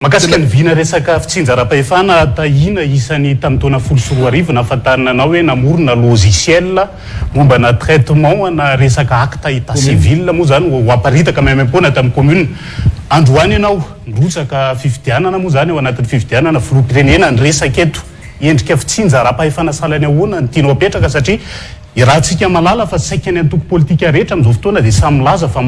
Makasika ny vina resaka fitsinjaram-pahefana tahina isany tamin'ny taona 14 nahafantarana anao hoe namorona logiciel mombana traitement na resaka acte état civil moa zany ho aparitaka maimaimpona tamin'ny commune androany ianao nirotsaka fifidianana moa zany ao anatin'ny fifidianana filoham-pirenena ny resaka eto endrika fitsinjaram-pahefana salany ahoana ny tianao apetraka satria raha tsika malala fa saika ny antoko politika rehetra amin'izao fotoana dia samy milaza fa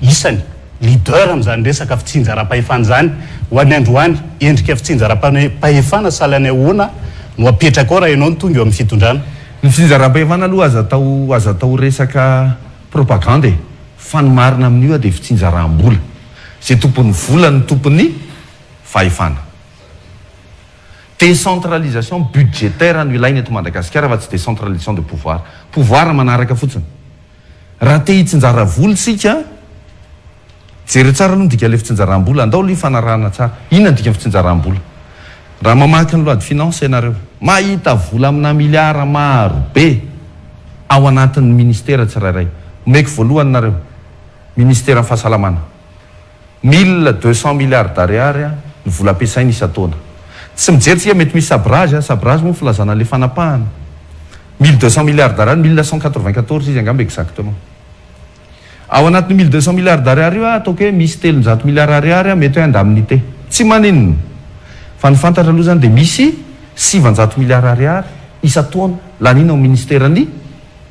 isany leader am'izany resaka fitsinjaram-pahefana zany ho an'ny androany endrika fitsinjaram-pahefana salany ahoana no apetraka ao raha ianao ny tonga eo amin'ny fitondrana. Ny fitsinjaram-pahefana aloha aza atao resaka propagande fa ny marina amin'io dia fitsinjaram-bola zay tompon'ny vola ny tompon'ny fahefana. Décentralisation budgétaire no ilaina eto Madagasikara fa tsy décentralisation de pouvoir manaraka fotsiny. Raha te hitsinjara vola sika jery tsara aloha dika le fitsinjaram-bola andao le fanarahana tsara inona dika fitsinjaram-bola. Raha mamaky ny loi de finance ianareo mahita vola amina miliara maro be ao anatin'ny ministera tsirairay. Omeko voalohany nareo ministera fahasalamana 1200 milliards d'ariary ny vola ampiasaina isa-taona. Tsy mijery tsika mety misy sabrage moa filazana le fanapahana 1200 milliards d'ariary 1994 izy angamba exactement. Ao anatin'ny 1200 milliards d'ariary io ataoko hoe misy 300 milliards ariary mety hoe indemnité. Tsy maninona fa ny fantatra aloha zany dia misy 700 milliards ariary isa-taona lanina ao ministerany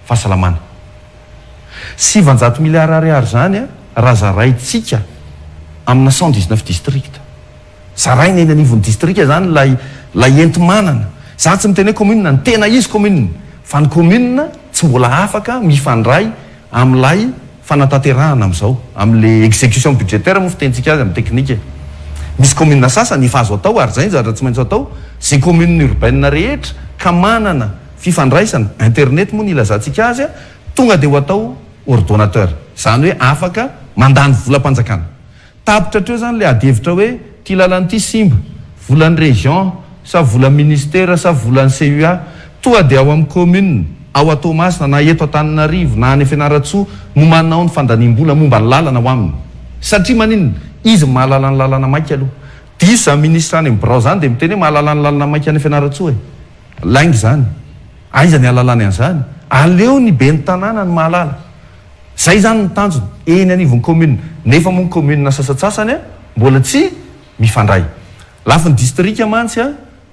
fahasalamana. 700 milliards ariary zany raha zaraitsika amina 119 district. Zaraina eny anivon'ny district zany lay enti-manana. Za tsy miteny hoe commune ny tena izy commune fa ny commune tsy mbola afaka mifandray amin'ilay fanatanterahana amin'izao amin'le exécution budgétaire moa fitentsika azy amin'ny teknika. Misy commune sasany efa azo atao ary zay zatra tsy maintsy atao zay commune urbaine rehetra ka manana fifandraisana internet moa ny ilazantsika azy tonga dia ho atao ordonnateur zany hoe afaka mandany volam-panjakana. Tapitra treo zany le adihevitra hoe ty lalany simba volan'ny région sa volan'ny ministère sa volan'ny CUA tonga dia ao amin'ny commune ao Toamasina na eto Antananarivo na any Fianarantsoa no manao ny fandaniam-bola momba ny lalana ho aminy. Satria maninona izy mahalala ny lalana maika aloha. Diso za ministra any amin'ny Birao zany dia miteny hoe mahalala ny lalana maika any Fianarantsoa laingy zany. Aiza ny alalany an'izany? Aleo ny be ny tanàna ny mahalala. Zay zany ny tanjony eny anivon'ny commune. Nefa moa ny commune na sasatsasany mbola tsy mifandray. Lafa ny district mantsy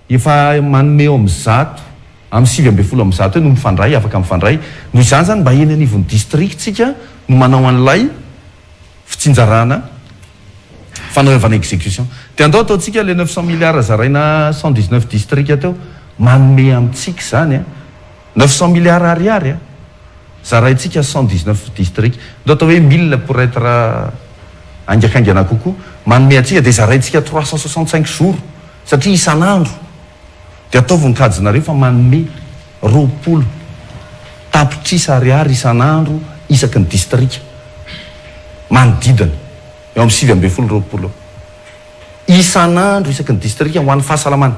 efa manome eo amin'ny 100 amin'ny 7 amin'ny 100 no mifandray afaka mifandray. Noho izany zany mba eny anivon'ny district tsika no manao an'ilay fitsinjarana fanaovana exécution. Dia andao ataontsika le 900 milliards zaraina 119 district teo manome amintsika zany 900 milliards ariary zaraintsika 119 district. Ndao atao hoe 1000 pour être angakaingana kokoa manome atsika dia zaraintsika 365 jours satria isan'andro dia atao voninkajo nareo fa manome 20 tapitrisa ariary isan'andro isaky ny district manodidina eo amin'ny 720 isan'andro isaky ny district ho an'ny fahasalamana.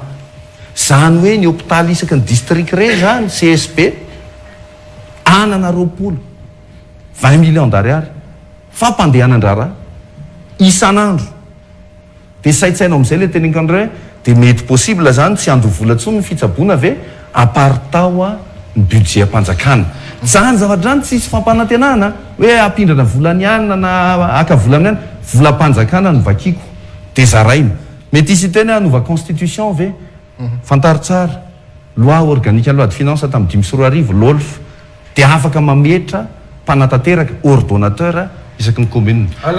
Zany hoe ny hôpitaly isaky ny district re zany CSP anana 20 millions d'ariary fampandehanan-draharaha isan'andro. Dia saitsainao amin'izay le teneniko andreo hoe dia mety possible zany tsy andro vola ntsony ny fitsaboana ve apartao ny budget ampanjakana. Zany zavatra zany tsisy fampanantenana hoe ampindrana volany anina na aka volany any volam-panjakana no vakiko dia zaraina. Mety isy teny anova constitution ve fantaro tsara loi organique loi de finance tamin'ny 5 LOLF dia afaka mametra mpanatanteraka ordonnateur isaky ny commune.